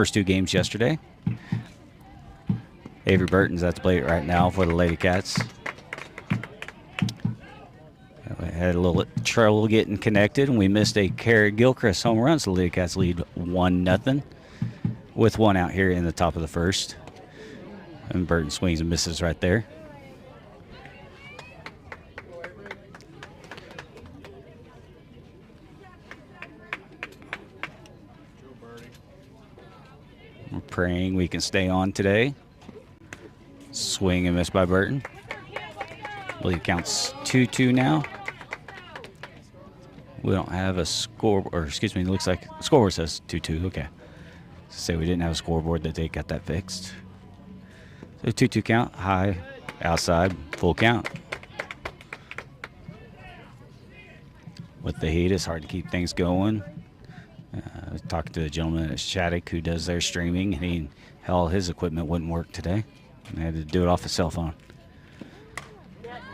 first two games yesterday. Avery Burton's at the plate right now for the Lady Cats. We had a little trouble getting connected, and we missed a Carrie Gilchrist home run, so the Lady Cats lead 1-0 with one out here in the top of the first. And Burton swings and misses right there. We're praying we can stay on today. Swing and miss by Burton. I believe it counts 2-2 now. We don't have a score, or excuse me, it looks like the scoreboard says 2-2. Okay. Say we didn't have a scoreboard that they got that fixed. So 2-2 count, high, outside, full count. With the heat, it's hard to keep things going. I was talking to the gentleman at Shattuck who does their streaming, and all his equipment wouldn't work today. And they had to do it off his cell phone.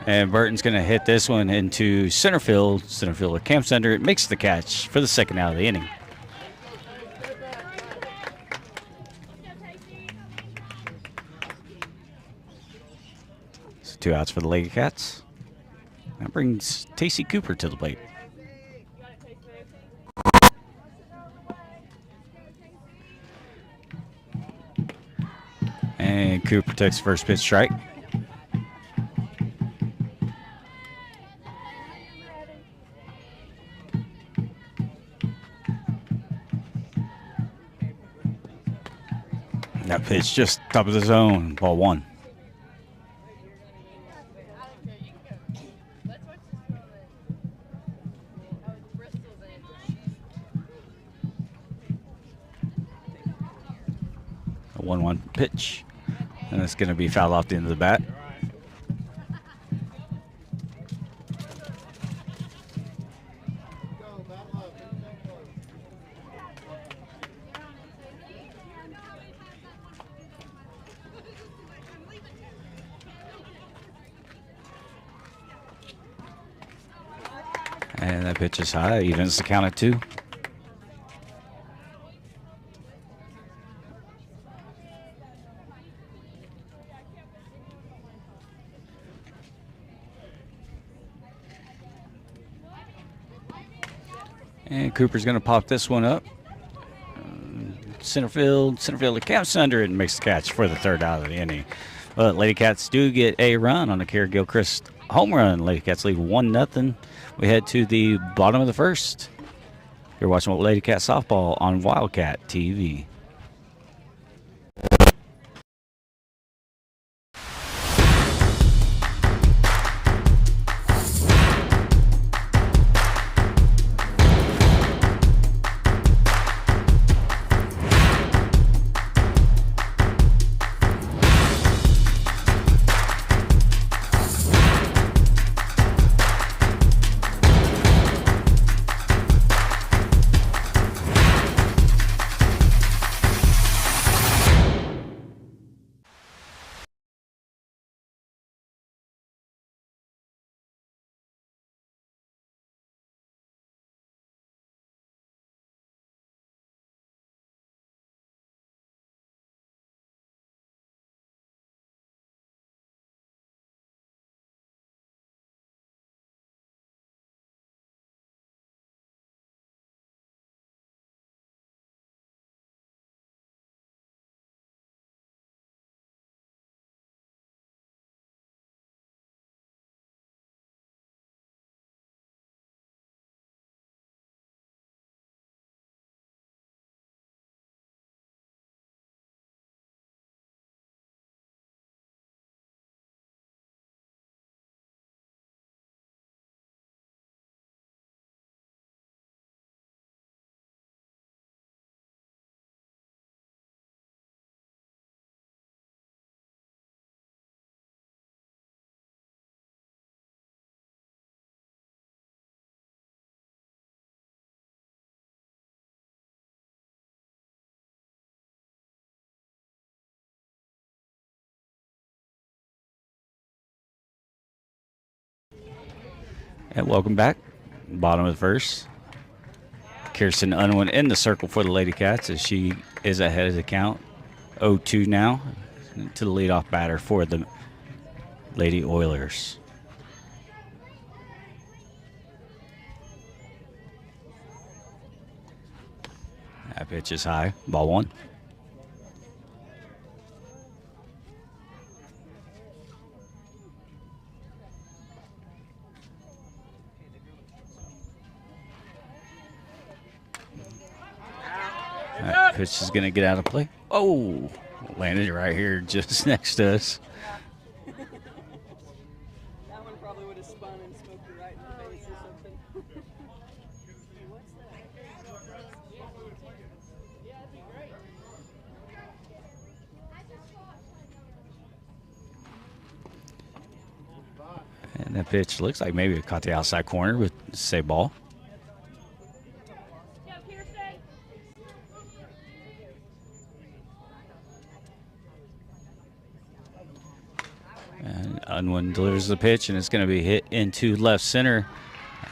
And Burton's going to hit this one into center field. Center fielder camps under it, makes the catch for the second out of the inning. So 2 outs for the Lady Cats. That brings Tacey Cooper to the plate. And Cooper takes first pitch strike. That pitch just top of the zone, ball 1. A 1-1 pitch, and it's going to be fouled off the end of the bat. And that pitch is high, evens the count at 2. And Cooper's going to pop this one up. Center fielder camps under it and makes the catch for the third out of the inning. But Lady Cats do get a run on the Carrie Gilchrist home run. Lady Cats lead 1-0. We head to the bottom of the first. You're watching Lady Cat Softball on Wildcat TV. And welcome back. Bottom of the first. Kirsten Unwin in the circle for the Lady Cats as she is ahead of the count. 0-2 now to the leadoff batter for the Lady Oilers. That pitch is high. Ball one. That pitch is going to get out of play. Oh, landed right here just next to us. That one probably would have spun and smoked you right in the face or something. And that pitch looks like maybe it caught the outside corner with say ball. And Unwin delivers the pitch, and it's going to be hit into left center.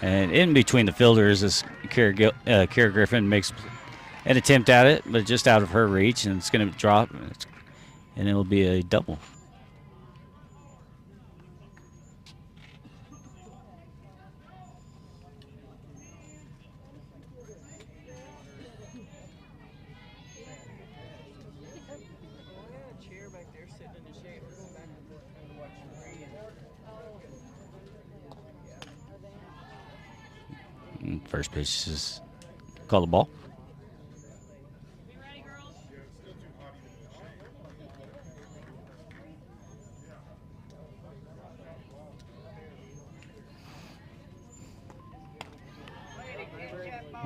And in between the fielders, as Kara Griffin makes an attempt at it, but just out of her reach, and it's going to drop, and it'll be a double. First pitch is call the ball.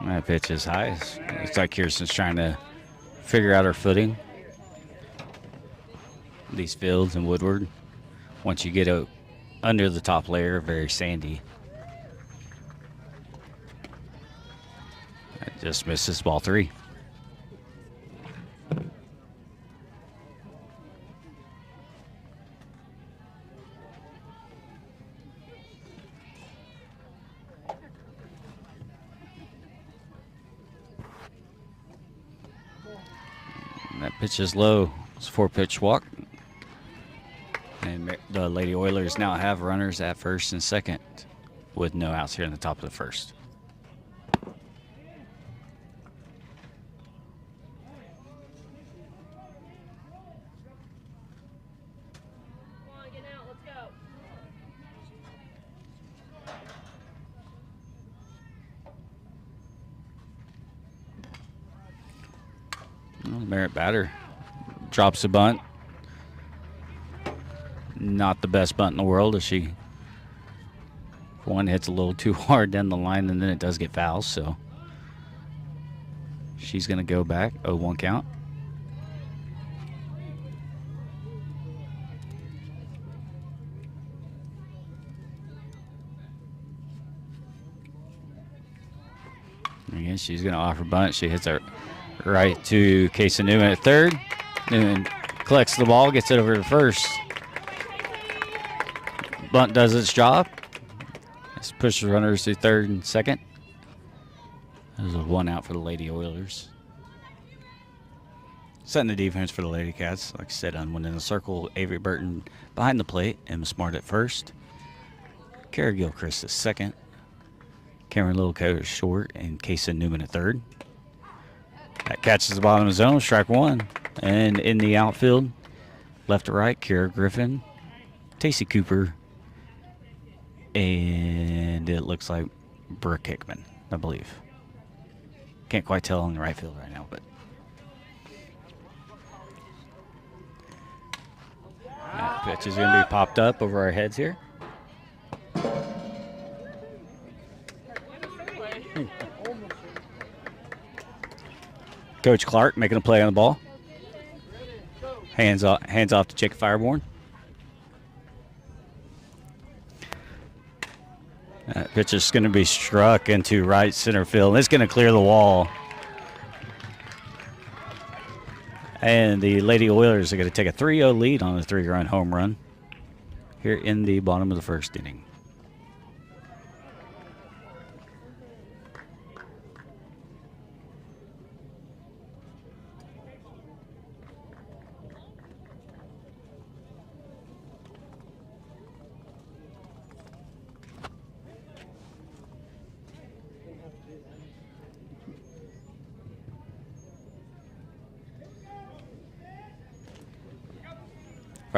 That pitch is high. It's like Kirsten's trying to figure out her footing. These fields in Woodward, once you get under the top layer, very sandy. That just misses ball three. That pitch is low. It's a 4-pitch walk. And the Lady Oilers now have runners at first and second with no outs here in the top of the first. Come on, get out. Let's go. Well, Merritt batter drops a bunt. Not the best bunt in the world as she, one, hits a little too hard down the line, and then it does get fouled, so she's going to go back. 0-1 count. Again, she's going to offer bunt. She hits her right to Casey Newman at third. Newman collects the ball, gets it over to first. Bunt does its job. Let's push the runners to third and second. There's a 1 out for the Lady Oilers. Setting the defense for the Lady Cats. Like I said, Unwin in the circle. Avery Burton behind the plate. Emma Smart at first. Kara Gilchrist at second. Cameron Littlecoat at short. And Casey Newman at third. That catches the bottom of the zone. Strike one. And in the outfield, left to right, Kara Griffin, Tacey Cooper, and it looks like Brooke Hickman, I believe. Can't quite tell in the right field right now, but that pitch is going to be popped up over our heads here. Coach Clark making a play on the ball. Hands off to Jake Fireborn. That pitch is going to be struck into right center field. It's going to clear the wall. And the Lady Oilers are going to take a 3-0 lead on a 3-run home run here in the bottom of the first inning.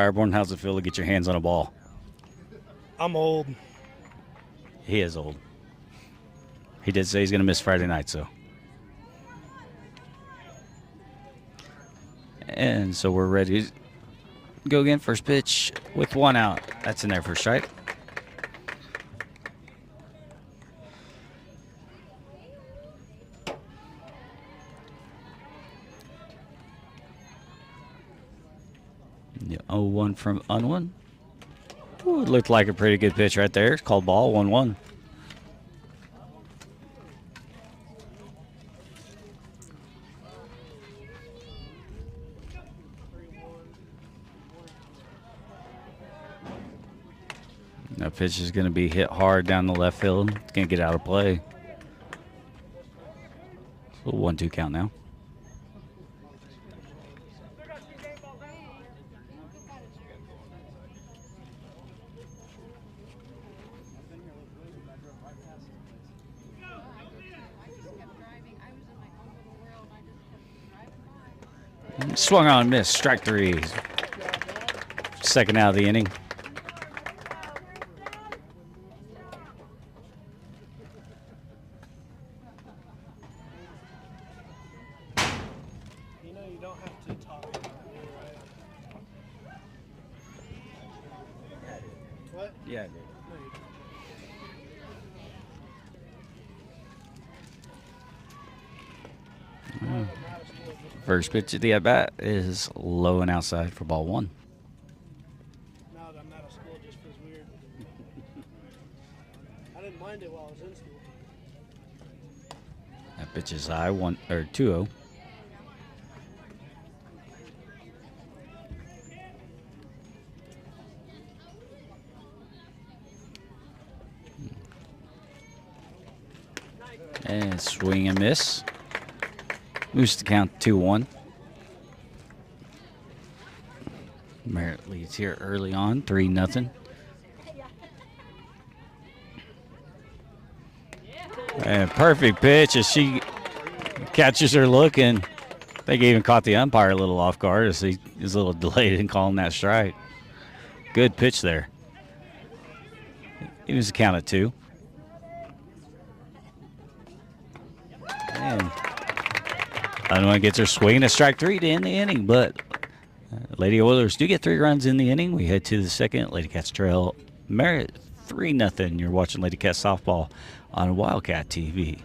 Fireborn, how's it feel to get your hands on a ball? I'm old. He is old. He did say he's going to miss Friday night, so. And so we're ready to go again. First pitch with one out. That's in there for a strike. The 0-1 from Unwin. Ooh, it looked like a pretty good pitch right there. It's called ball, 1-1. That pitch is going to be hit hard down the left field. It's going to get out of play. So 1-2 count now. Swung on and missed. Strike 3. Second out of the inning. You know you don't have to talk about me, right? What? Yeah, I did. No, you don't. First pitch of the at bat is low and outside for ball 1. Now that I'm out of school, it just feels weird. I didn't mind it while I was in school. That pitch is high, 2-0. And swing and miss. Moves the count 2-1. Merritt leads here early on, 3-0. And perfect pitch as she catches her looking. I think he even caught the umpire a little off guard as he is a little delayed in calling that strike. Good pitch there. He was the count at 2. And Unwin gets her swing at strike 3 to end the inning, but Lady Oilers do get 3 runs in the inning. We head to the second. Lady Cats trail Merritt 3-0. You're watching Lady Cats softball on Wildcat TV.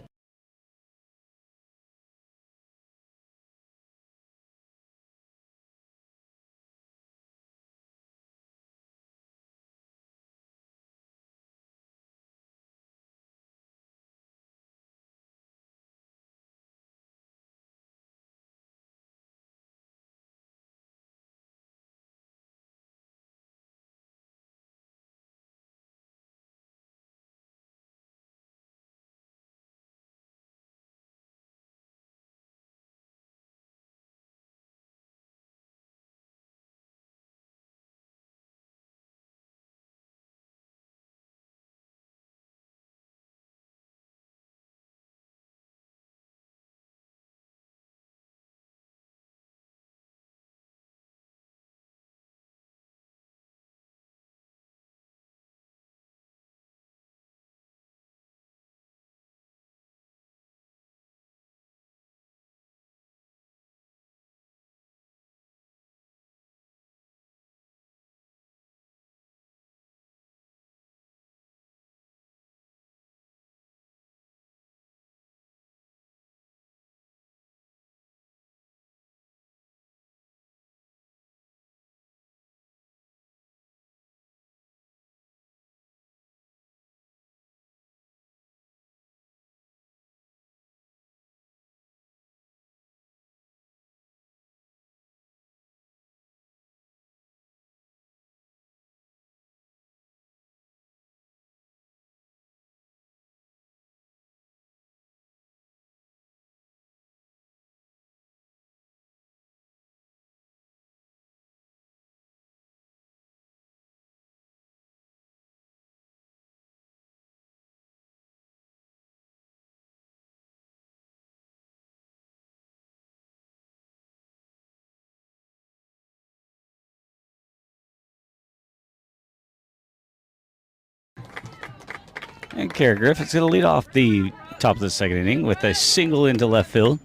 And Kara Griffith's going to lead off the top of the second inning with a single into left field.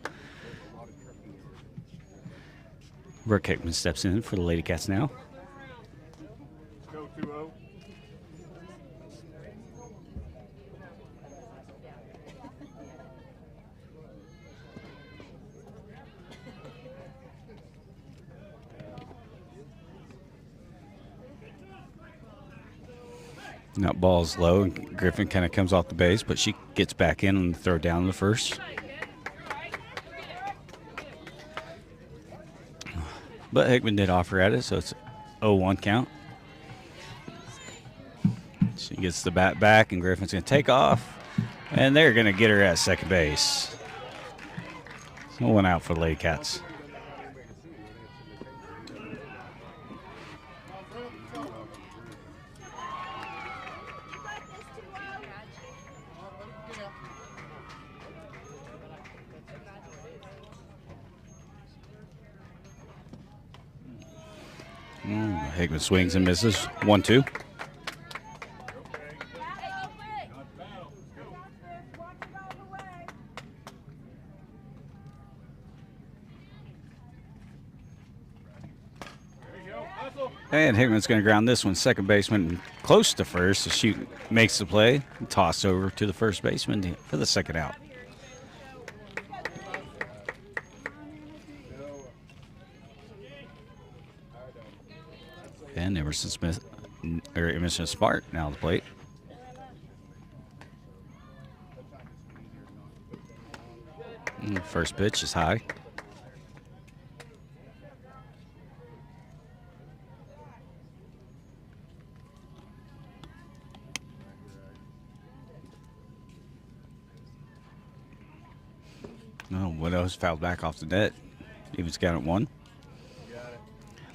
Brooke Hickman steps in for the Lady Cats now. Go 2-0. That ball's low, and Griffin kind of comes off the base, but she gets back in and throw down the first. But Hickman did offer at it, so it's 0-1 count. She gets the bat back, and Griffin's going to take off, and they're going to get her at second base. So 1 out for the Lady Cats. Hickman swings and misses. 1-2. And Hickman's going to ground this one. Second baseman close to first. So she makes the play. Toss over to the first baseman for the second out. And Emerson Smart now on the plate. And first pitch is high. No, Widows fouled back off the net. Evens count at 1.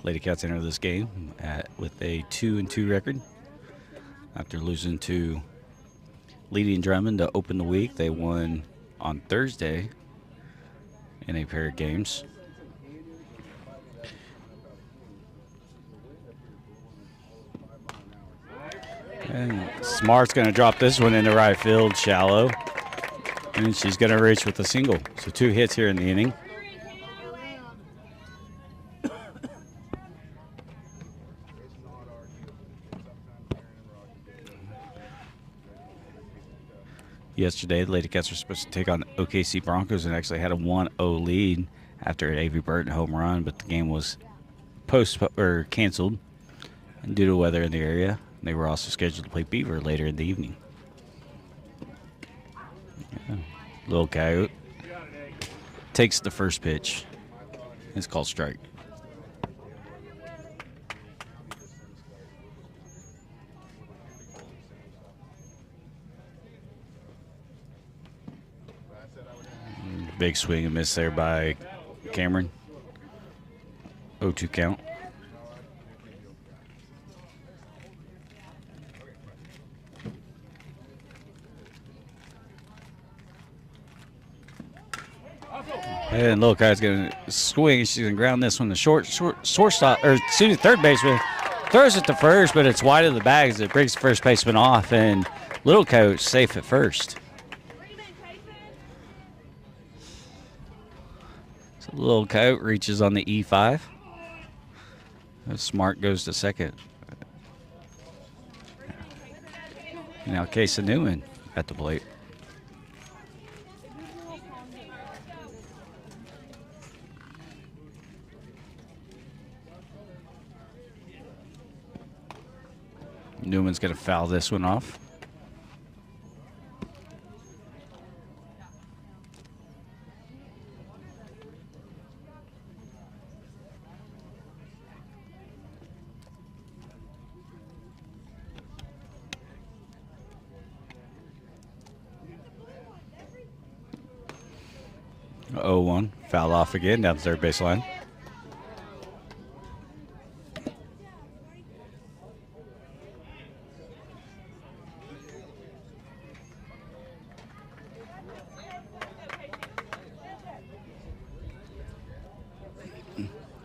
Lady Cats enter this game with a 2-2 record. After losing to Leading Drummond to open the week, they won on Thursday in a pair of games. And Smart's going to drop this one into right field, shallow. And she's going to reach with a single. So 2 hits here in the inning. Yesterday, the Lady Cats were supposed to take on OKC Broncos and actually had a 1-0 lead after an Avery Burton home run, but the game was canceled due to weather in the area. They were also scheduled to play Beaver later in the evening. Yeah. Little Coyote takes the first pitch. It's called strike. Big swing and miss there by Cameron. 0-2 count. And Little Kai's going to swing. She's going to ground this one. The shortstop, or excuse me, third baseman throws it to first, but it's wide of the bags. It breaks the first baseman off, and Little Coach safe at first. So Little Coat reaches on the E5. Smart goes to second. Now Casey Newman at the plate. Newman's going to foul this one off. Oh, 0-1. Foul off again down the third baseline.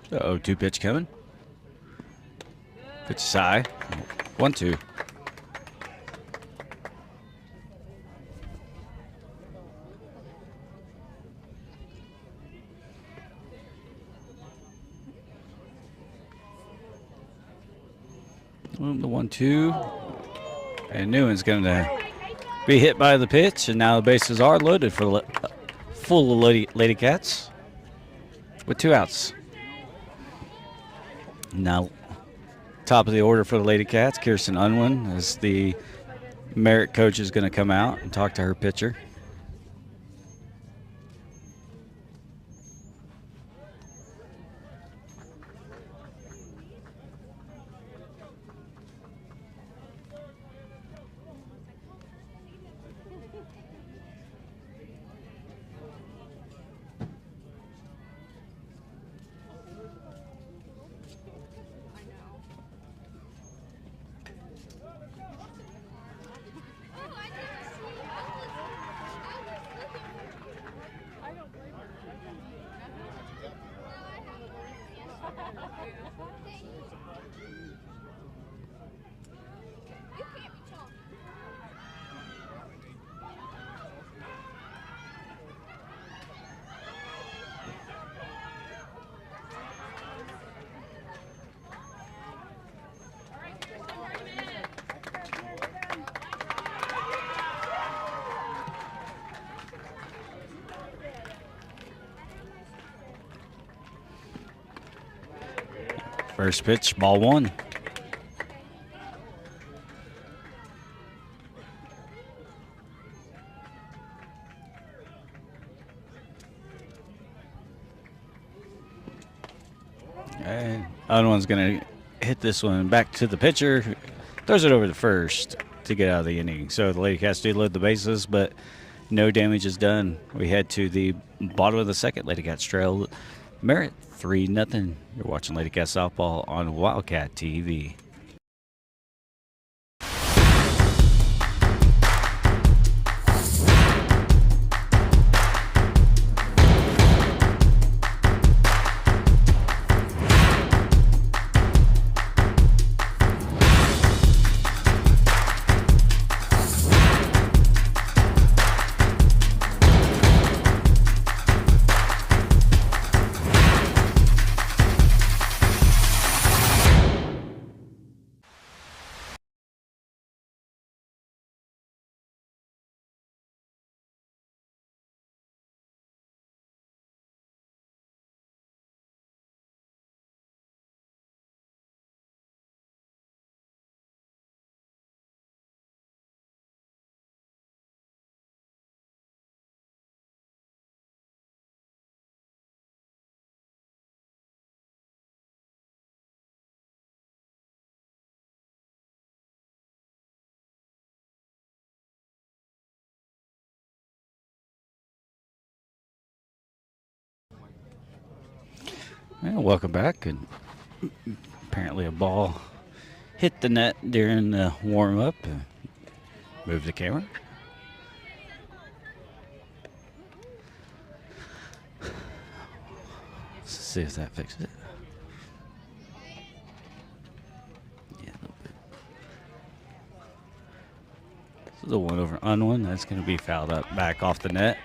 The 0-2 pitch coming. Pitch is high. 1-2. The 1-2. And Newman's going to be hit by the pitch, and now the bases are loaded for full of Lady Cats with 2 outs. Now, top of the order for the Lady Cats, Kirsten Unwin, as the Merritt coach is going to come out and talk to her pitcher. First pitch, ball 1. And Unwin's going to hit this one back to the pitcher. Throws it over the first to get out of the inning. So the Lady Cats do load the bases, but no damage is done. We head to the bottom of the second. Lady Cats trail Merritt 3-0. You're watching Lady Cats softball on Wildcat TV. Well, welcome back. And apparently a ball hit the net during the warm-up. Move the camera. Let's see if that fixes it. Yeah, a little bit. So the one over Unwin, that's going to be fouled up back off the net.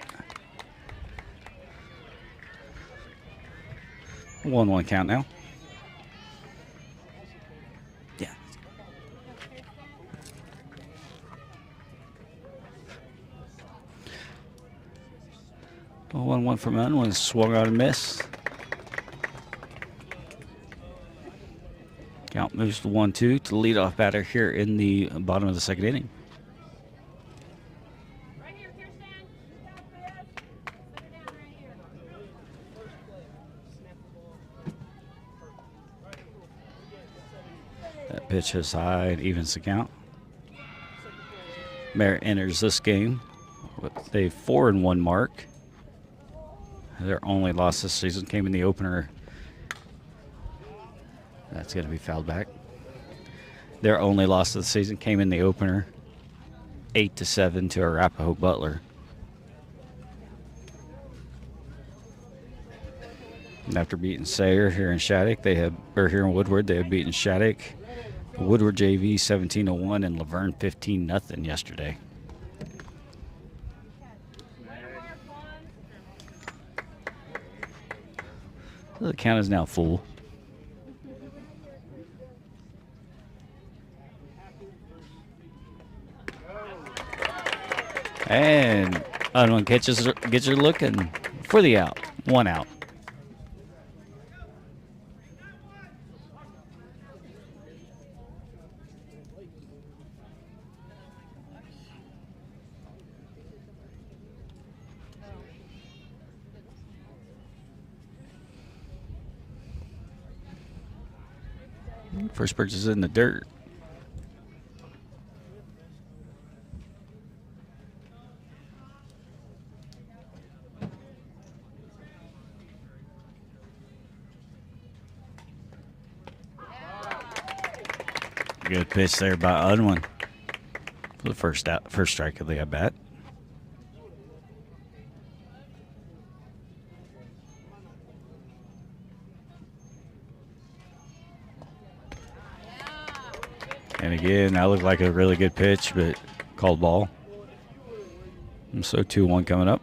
1-1 count now. Yeah. 1-1 from Unwin, swung out and missed. Count moves to 1-2 to the leadoff batter here in the bottom of the second inning. That pitch is high and evens the count. Merritt enters this game with a 4-1 mark. Their only loss this season came in the opener. That's going to be fouled back. Their only loss of the season came in the opener, 8-7 to Arapahoe Butler. And after beating Sayre here in Shattuck, here in Woodward, they have beaten Shattuck, Woodward JV 17-1, and Laverne 15-0 yesterday. The count is now full. And Unwin gets her looking for the out. 1 out. First pitch is in the dirt. Good pitch there by Unwin for the first strike of the at bat. And again, that looked like a really good pitch, but called ball. And so 2-1 coming up.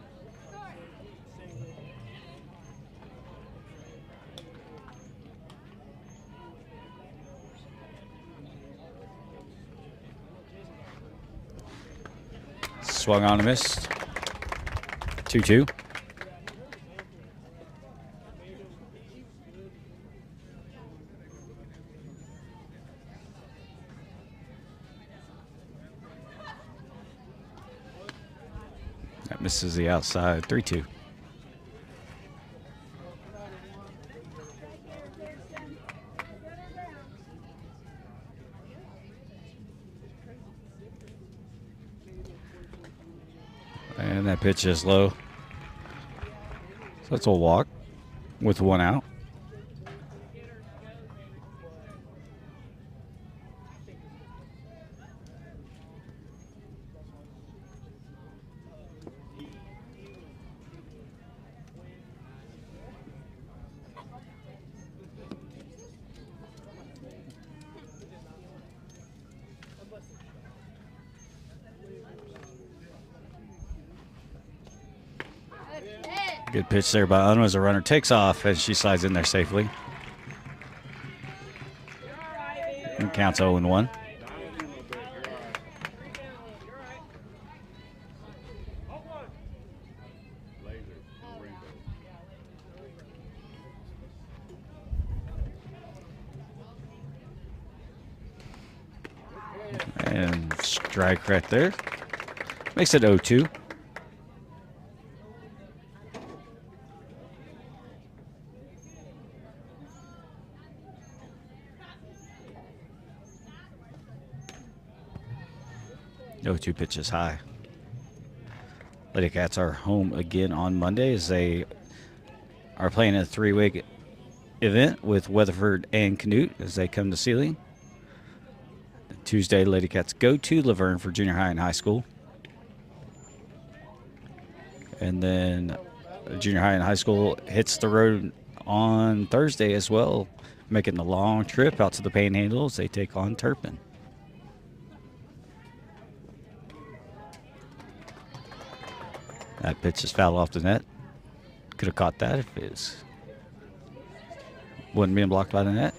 Swung on and missed. 2-2. That misses the outside. 3-2. And that pitch is low. So that's a walk with 1 out. Good pitch there by Unwin as the runner takes off as she slides in there safely. And counts 0-1. And strike right there. Makes it 0-2. No 2 pitches high. Lady Cats are home again on Monday as they are playing a 3-week event with Weatherford and Canute as they come to Seiling. Tuesday, Lady Cats go to Laverne for junior high and high school. And then junior high and high school hits the road on Thursday as well, making the long trip out to the Panhandle as they take on Turpin. That pitch is fouled off the net. Could have caught that if it wasn't being blocked by the net.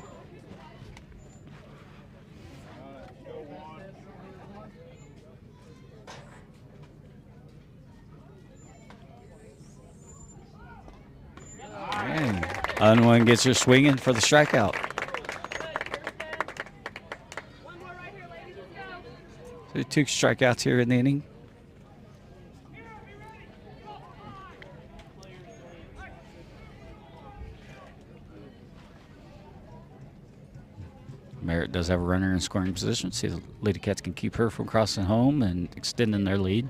And Unwin gets her swinging for the strikeout. So 2 strikeouts here in the inning. Merritt does have a runner in scoring position. See the Lady Cats can keep her from crossing home and extending their lead.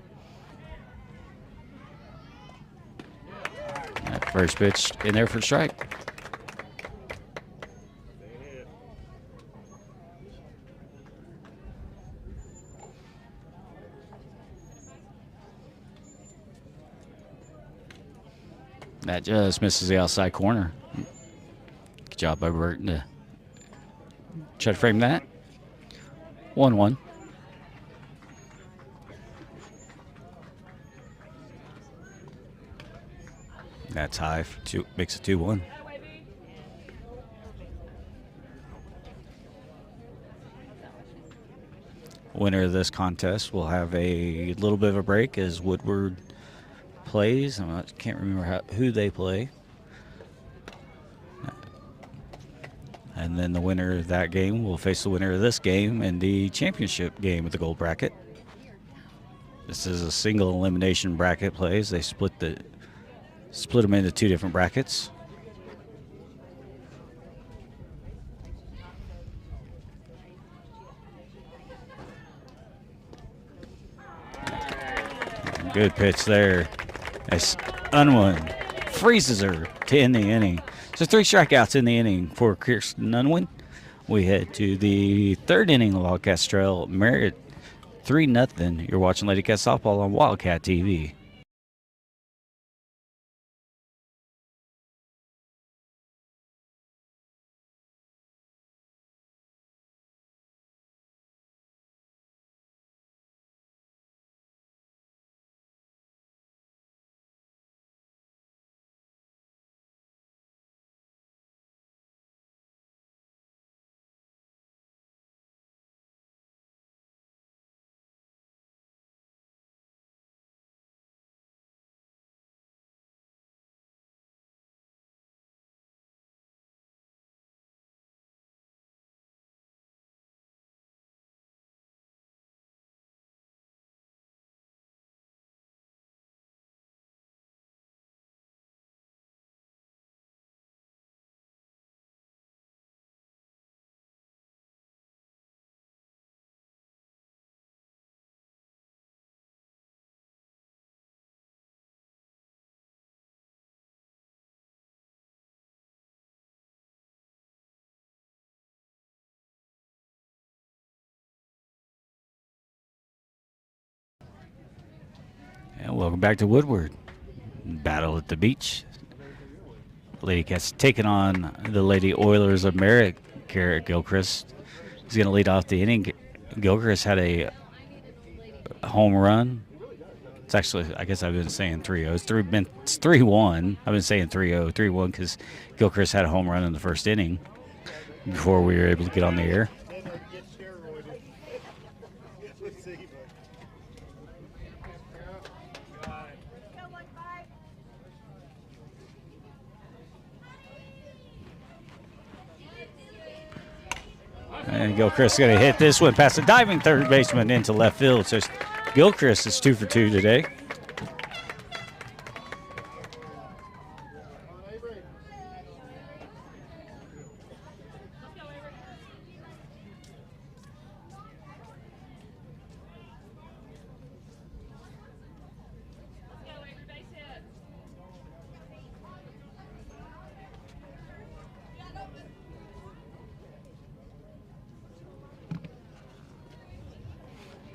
That first pitch in there for a strike. That just misses the outside corner. Good job by Burton to try to frame that. 1-1. That's high for 2, makes it 2-1. Winner of this contest will have a little bit of a break as Woodward plays. Can't remember who they play. And then the winner of that game will face the winner of this game in the championship game of the gold bracket. This is a single elimination bracket plays. They split them into 2 different brackets. Good pitch there. As Unwin freezes her to end the inning. So 3 strikeouts in the inning for Kirsten Unwin. We head to the 3rd inning of Wildcats Trail. Merritt 3-0. You're watching Lady Cat Softball on Wildcat TV. And welcome back to Woodward. Battle at the beach. Lady Cats taking on the Lady Oilers of Merritt. Garrett Gilchrist is going to lead off the inning. Gilchrist had a home run. It's actually, I guess I've been saying 3-0. It's 3-1. I've been saying 3-0, 3-1 because Gilchrist had a home run in the first inning before we were able to get on the air. And Gilchrist is going to hit this one past the diving third baseman into left field. So Gilchrist is 2 for 2 today.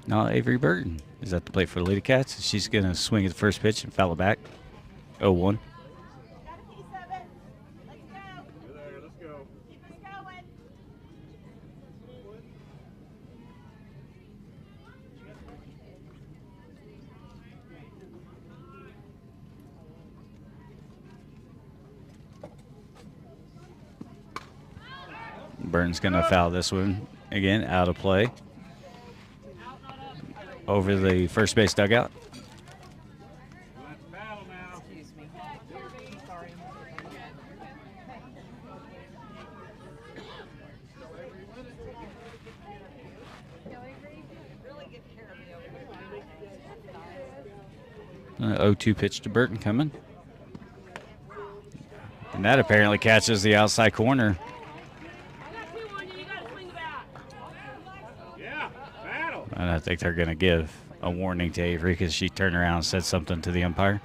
Now Avery Burton is at the plate for the Lady Cats. She's going to swing at the first pitch and foul it back. 0-1. Burton's going to foul this one again, out of play. Over the first base dugout. Excuse me. Sorry. Really good care of me over 0-2 pitch to Burton coming. And that apparently catches the outside corner. And I think they're going to give a warning to Avery because she turned around and said something to the umpire.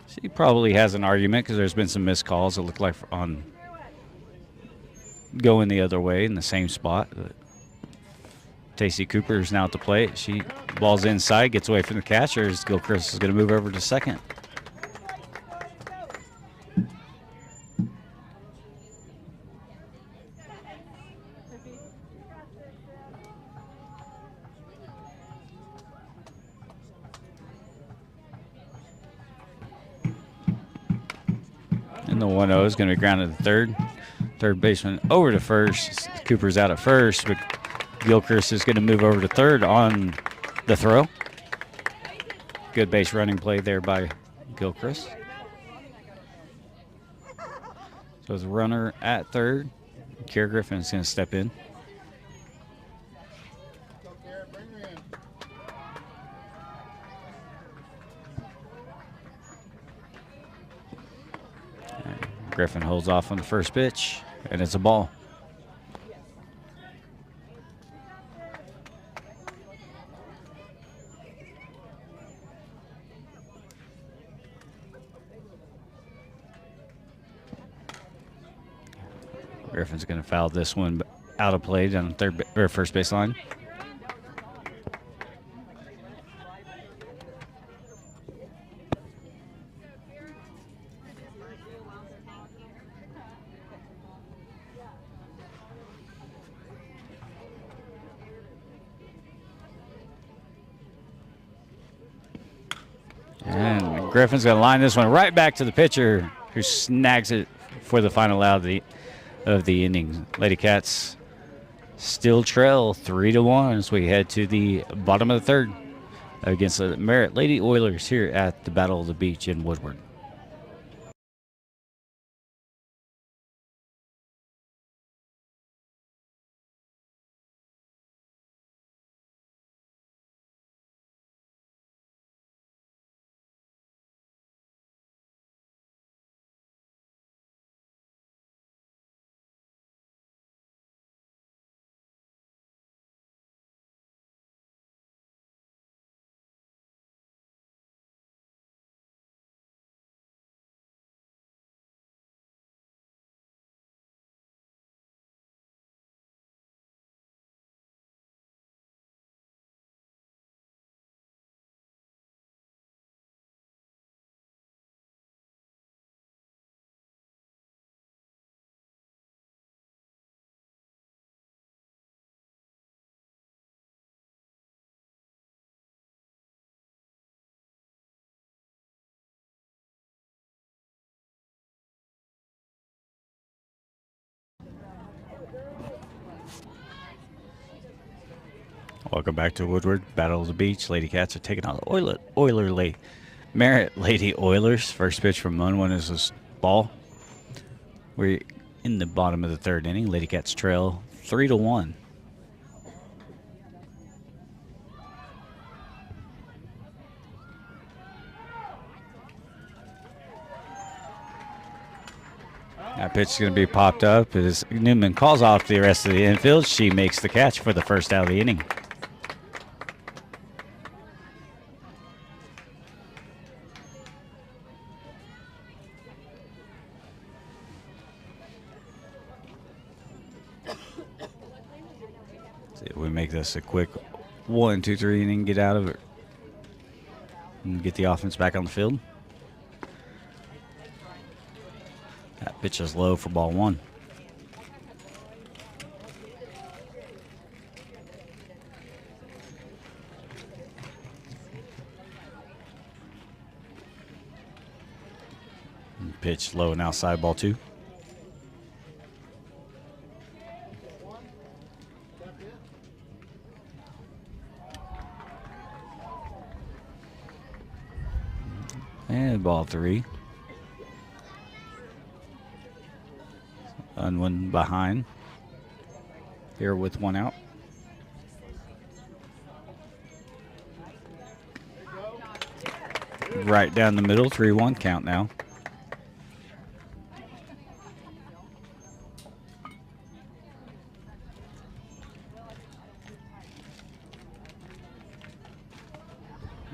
She probably has an argument because there's been some missed calls. It looked like on going the other way in the same spot. Tacey Cooper is now at the plate. She balls inside, gets away from the catcher. Gilchrist is going to move over to second. And the 1-0 is going to be grounded to third. Third baseman over to first. Cooper's out at first, but Gilchrist is going to move over to third on the throw. Good base running play there by Gilchrist. So it's a runner at third. Kier Griffin is going to step in. Griffin holds off on the first pitch, and it's a ball. Griffin's going to foul this one out of play down the first baseline. And Griffin's going to line this one right back to the pitcher, who snags it for the final out of the inning. Lady Cats still trail 3-1 as we head to the bottom of the third against the Merritt Lady Oilers here at the Battle of the Beach in Woodward. Welcome back to Woodward, Battle of the Beach. Lady Cats are taking on the Merritt Lady Oilers. First pitch from Munwin is this ball. We're in the bottom of the third inning. Lady Cats trail 3-1. That pitch is going to be popped up as Newman calls off the rest of the infield. She makes the catch for the first out of the inning. See if we make this a quick 1, 2, 3 inning, get out of it, and get the offense back on the field. That pitch is low for ball one. Pitch low and outside, ball two. And ball three. Unwin behind. Here with one out. Right down the middle, 3-1 count now.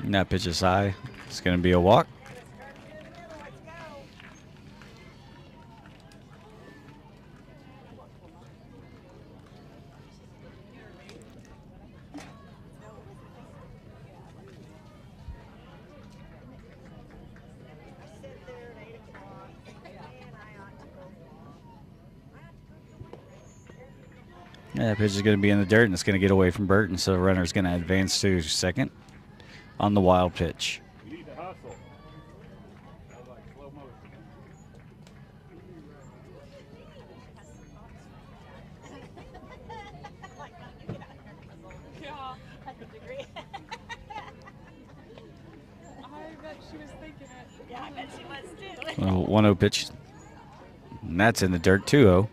And that pitch is high. It's going to be a walk. Yeah, that pitch is going to be in the dirt, and it's going to get away from Burton, so the runner is going to advance to second on the wild pitch. You need to hustle. Like slow motion. she was thinking it. Yeah, I bet she was too. 1-0 pitch. And that's in the dirt, 2-0.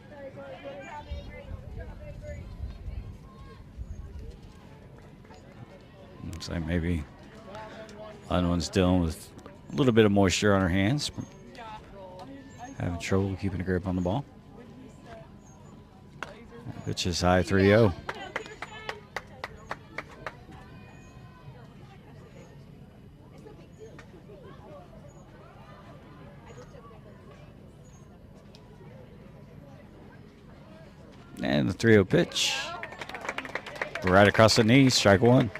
Looks like maybe other one's dealing with a little bit of moisture on her hands. Having trouble keeping a grip on the ball. Pitch is high, 3-0. And the 3-0 pitch. Right across the knee, strike one.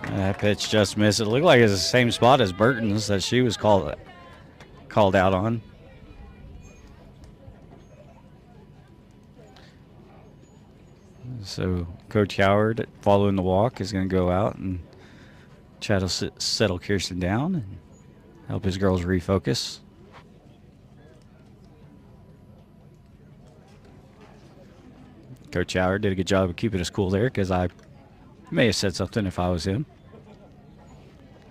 That pitch just missed. It looked like it's the same spot as Burton's that she was called out on. So Coach Howard, following the walk, is going to go out and try to settle Kirsten down and help his girls refocus. Coach Howard did a good job of keeping us cool there, because I may have said something if I was him,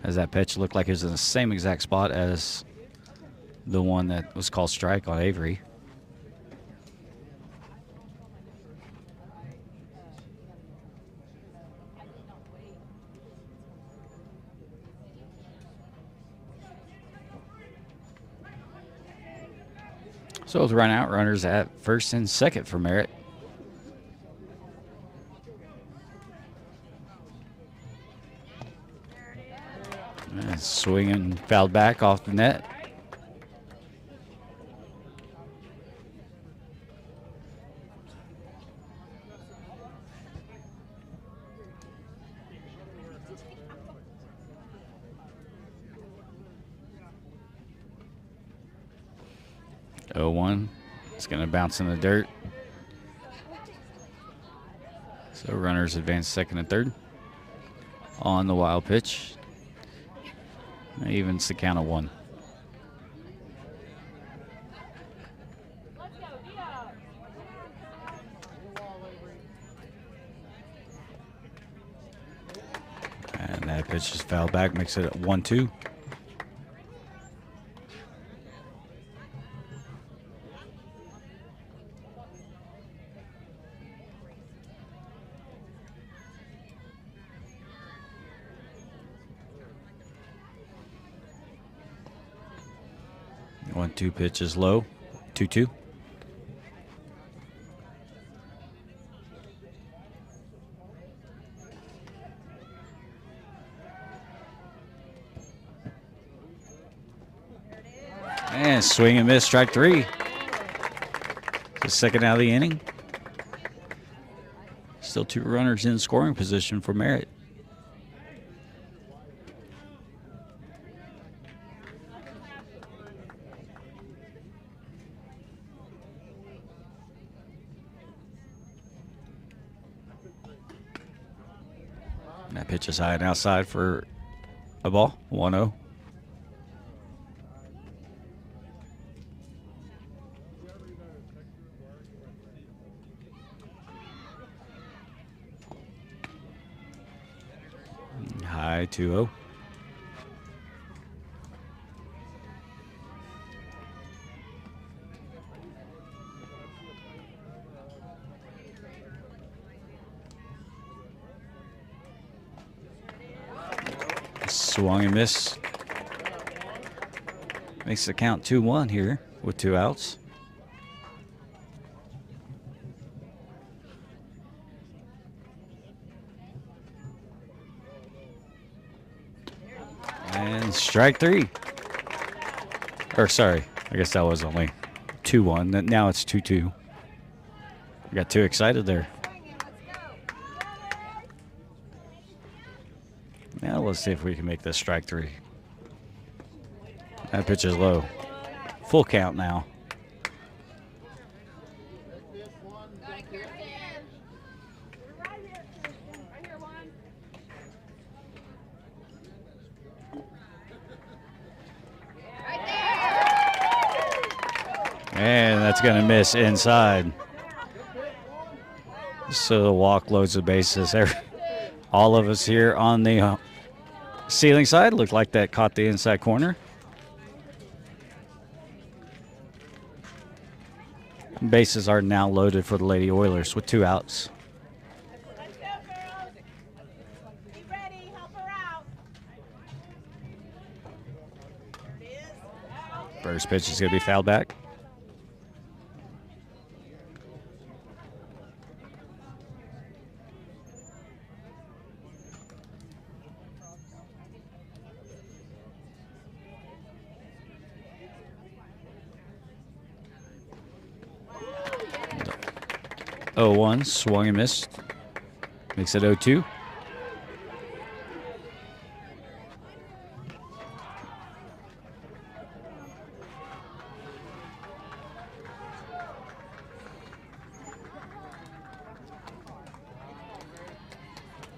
as that pitch looked like it was in the same exact spot as the one that was called strike on Avery. So with run out runners at first and second for Merritt. And swinging, fouled back off the net. Oh, 1. It's going to bounce in the dirt. So runners advance second and third on the wild pitch. Evens the count of 1. And that pitch is fouled back, makes it 1-2. One-two pitch is low, 2-2. And swing and miss, strike 3. The second out of the inning. Still 2 runners in scoring position for Merritt. That pitch is high and outside for a ball, 1-0. High, 2-0. Swung and miss. Makes the count 2-1 here with 2 outs. And strike 3. Or sorry, I guess that was only 2-1. Now it's 2-2. I got too excited there. Now let's see if we can make this strike 3. That pitch is low. Full count now. And that's going to miss inside. So the walk loads the bases. All of us here on the Seiling side looked like that caught the inside corner. Bases are now loaded for the Lady Oilers with 2 outs. Let's go, girls. Be ready. Help her out. There it is. First pitch is going to be fouled back. Oh, 1 swung and missed. Makes it 0-2.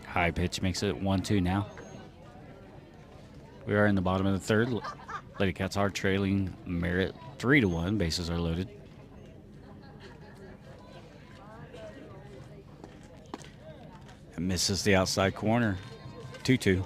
High pitch makes it 1-2 now. We are in the bottom of the third. Lady Cats are trailing Merritt 3-1. Bases are loaded. And misses the outside corner. 2-2.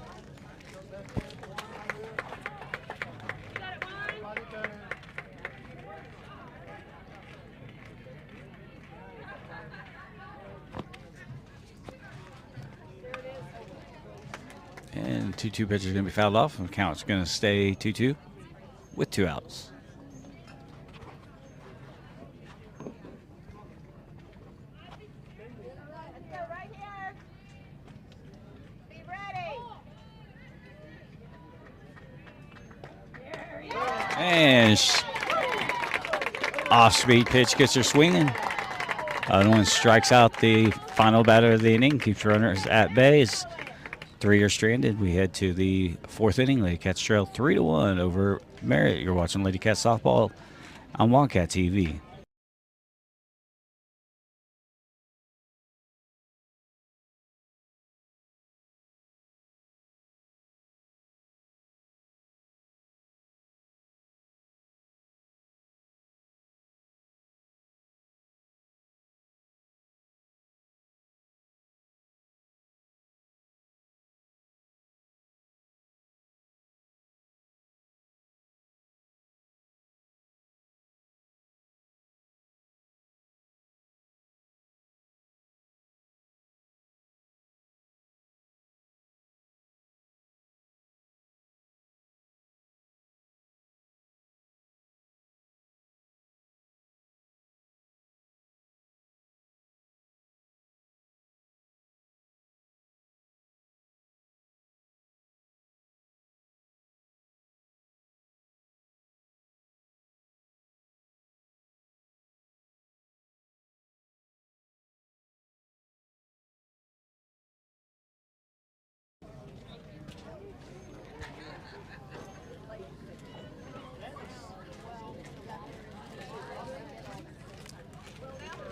And 2-2 pitch is going to be fouled off. And the count's going to stay 2-2 with 2 outs. Let's go right here. Be ready. There you go. And off-speed pitch gets her swinging. Other one strikes out the final batter of the inning. Keeps runners at bay. As 3 are stranded. We head to the 4th inning. Lady Cats trail 3-1 over Merritt. You're watching Lady Cats softball on Wildcat TV.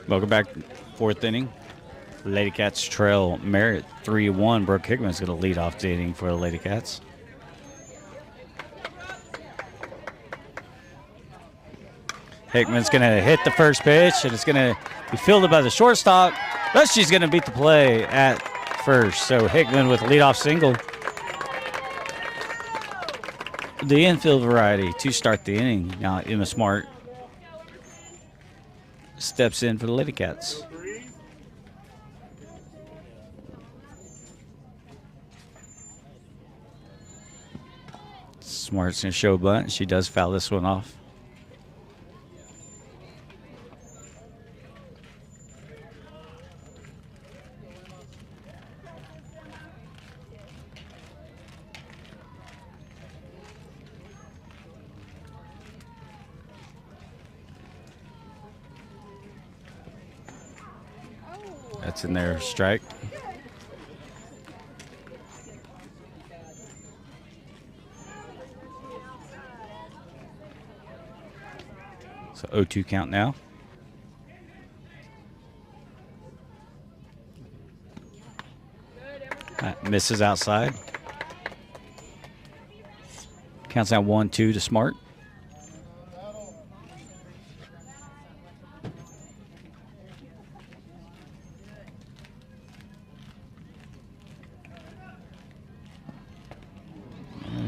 Welcome back, 4th inning. Lady Cats trail Merritt 3-1. Brooke Hickman's going to lead off the inning for the Lady Cats. Hickman's going to hit the first pitch, and it's going to be fielded by the shortstop, but she's going to beat the play at first. So Hickman with a leadoff single. The infield variety to start the inning. Now Emma Smart steps in for the Lady Cats. Smart's going to show a bunt. She does foul this one off. That's in there, strike. So 0-2 count now. Misses outside. Counts out 1-2 to Smart.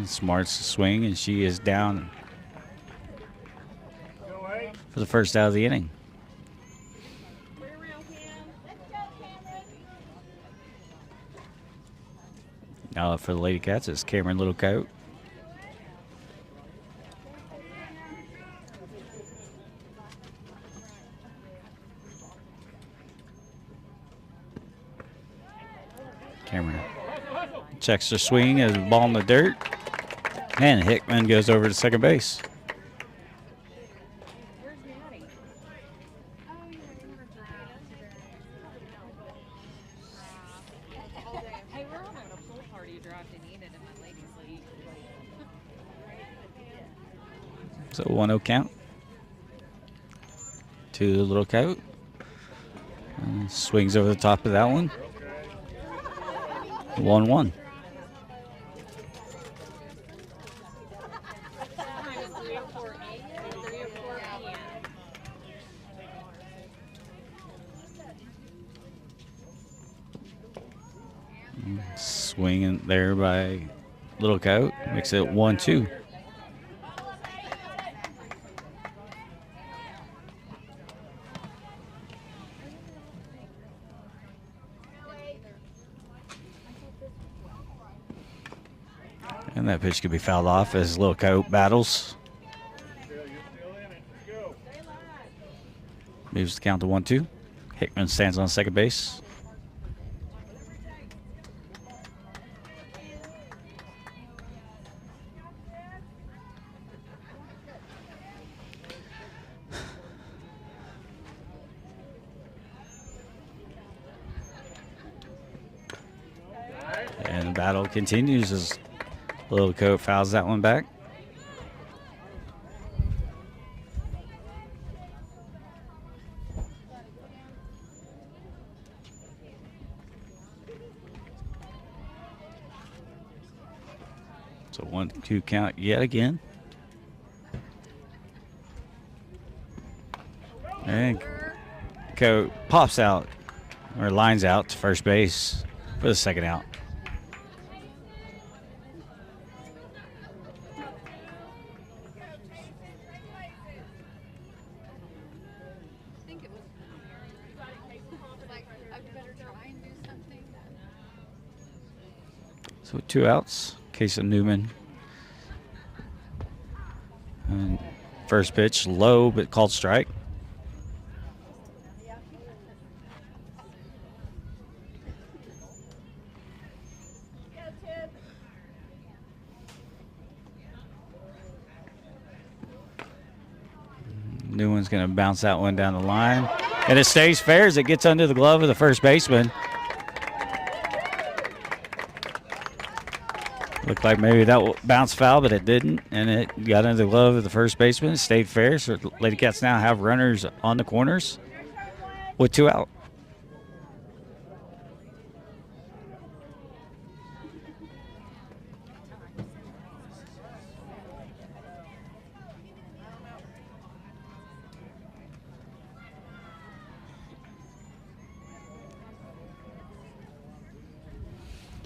Smarts to swing, and she is down Go, hey. for the first out of the inning. We're around Cam. Let's go, Cameron. Now up for the Lady Cats is Cameron Littlecoat. Cameron checks her swing as the ball in the dirt. And Hickman goes over to second base. Where's Maddie? Oh, yeah, I never Hey, we're on at a pool party drive to Enid in my ladies' league. So 1-0 count to Littlecoat. Swings over the top of that one. 1-1. Time is 3:04 a.m. 3:04 p.m. Swinging there by Littlecoat. Makes it 1-2. And that pitch could be fouled off as Littlecoat battles. You're still in it. Let's go. Moves the count to 1-2. Hickman stands on second base. And the battle continues as Littlecoat fouls that one back. So 1-2 count yet again. And Coat pops out, or lines out to first base for the second out. I think it was like I better try and do something. So 2 outs. Case of Newman. And first pitch low but called strike. Go, Tip. Newman's going to bounce that one down the line. And it stays fair as it gets under the glove of the first baseman. Looked like maybe that bounced foul, but it didn't. And it got under the glove of the first baseman. It stayed fair. So Lady Cats now have runners on the corners with 2 out.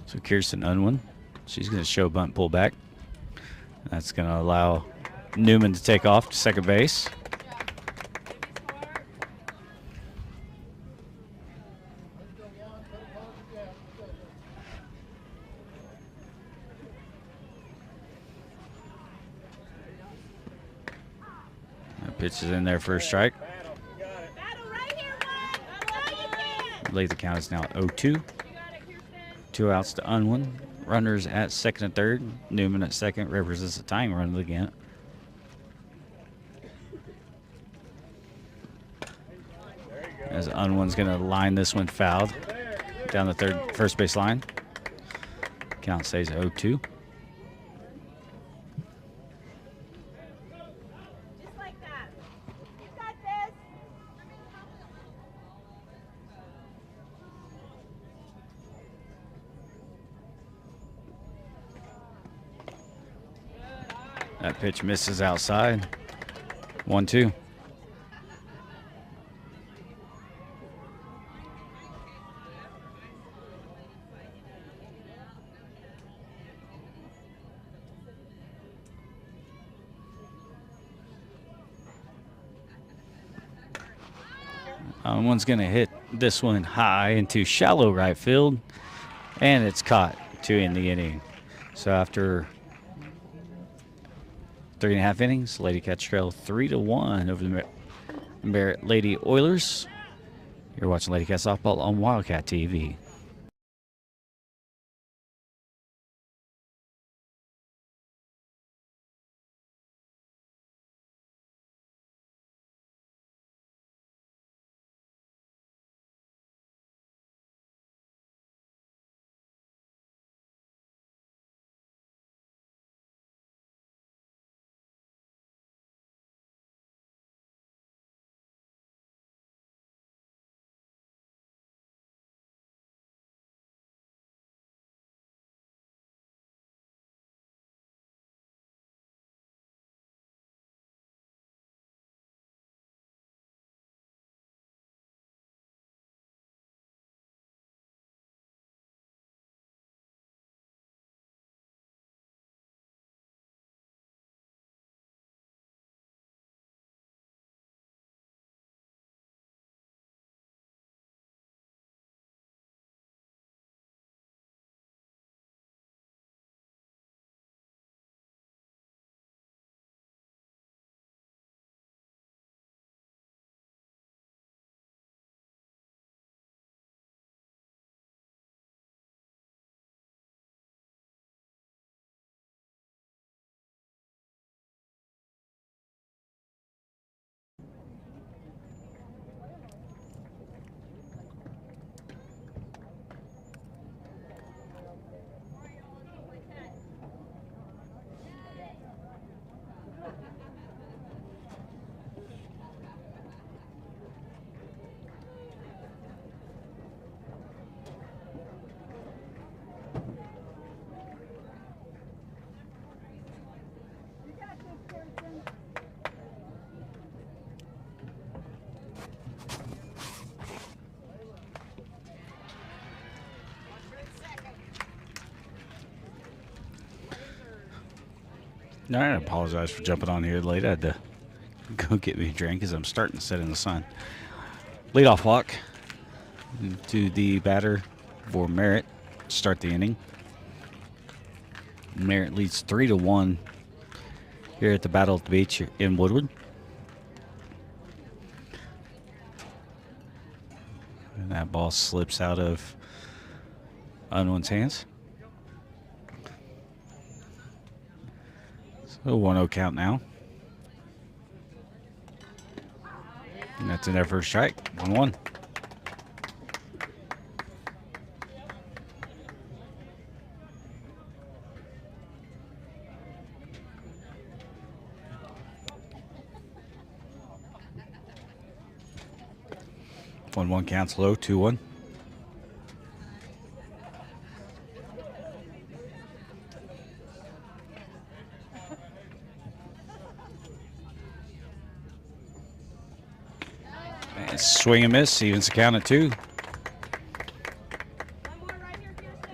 So Kirsten Unwin, she's going to show bunt pull back. That's going to allow Newman to take off to second base. That pitch is in there for a strike. Battle right here, bud. All you can. Late the count is now 0-2. 2 outs to Unwin. Runners at second and third. Newman at second represents a tying run of the game. As Unwin's going to line this one fouled down the first base line. Count stays 0-2. Just like that. You got this. That pitch misses outside. 1-2. One's going to hit this one high into shallow right field, and it's caught to end the inning. So after 3.5 innings, Lady Cats trail 3-1 over the Merritt Lady Oilers. You're watching Lady Cats softball on Wildcat TV. I apologize for jumping on here late. I had to go get me a drink as I'm starting to sit in the sun. Leadoff walk to the batter for Merritt to start the inning. Merritt leads 3-1 here at the Battle at the Beach in Woodwood. And that ball slips out of Unwin's hands. So 1-0 count now. And that's in their first strike. 1-1. One counts low. 2-1. Swing and miss, evens the count at 2. One more right here, Kirsten.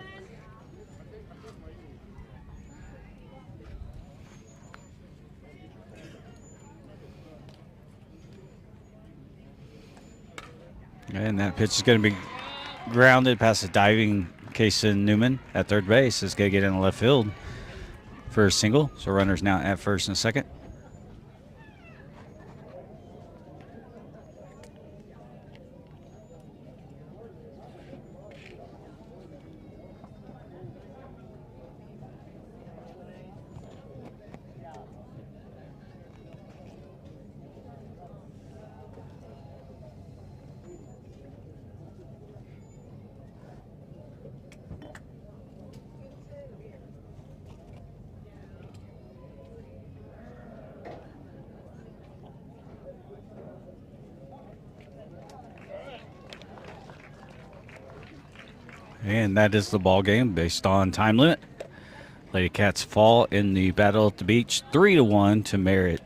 And that pitch is going to be grounded past the diving Kason Newman at third base. Is going to get in the left field for a single. So runners now at first and second. And that is the ball game based on time limit. Lady Cats fall in the Battle at the Beach 3-1 to Merritt.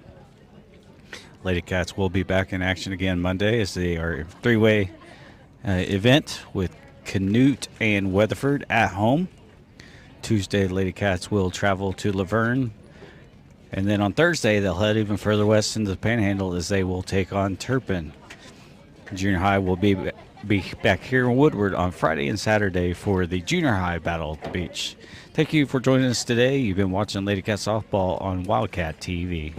Lady Cats will be back in action again Monday as they are a three-way event with Canute and Weatherford at home. Tuesday, Lady Cats will travel to Laverne. And then on Thursday, they'll head even further west into the Panhandle as they will take on Turpin. Junior high will be back here in Woodward on Friday and Saturday for the junior high battle at the beach. Thank you for joining us today. You've been watching Lady Cat Softball on Wildcat TV.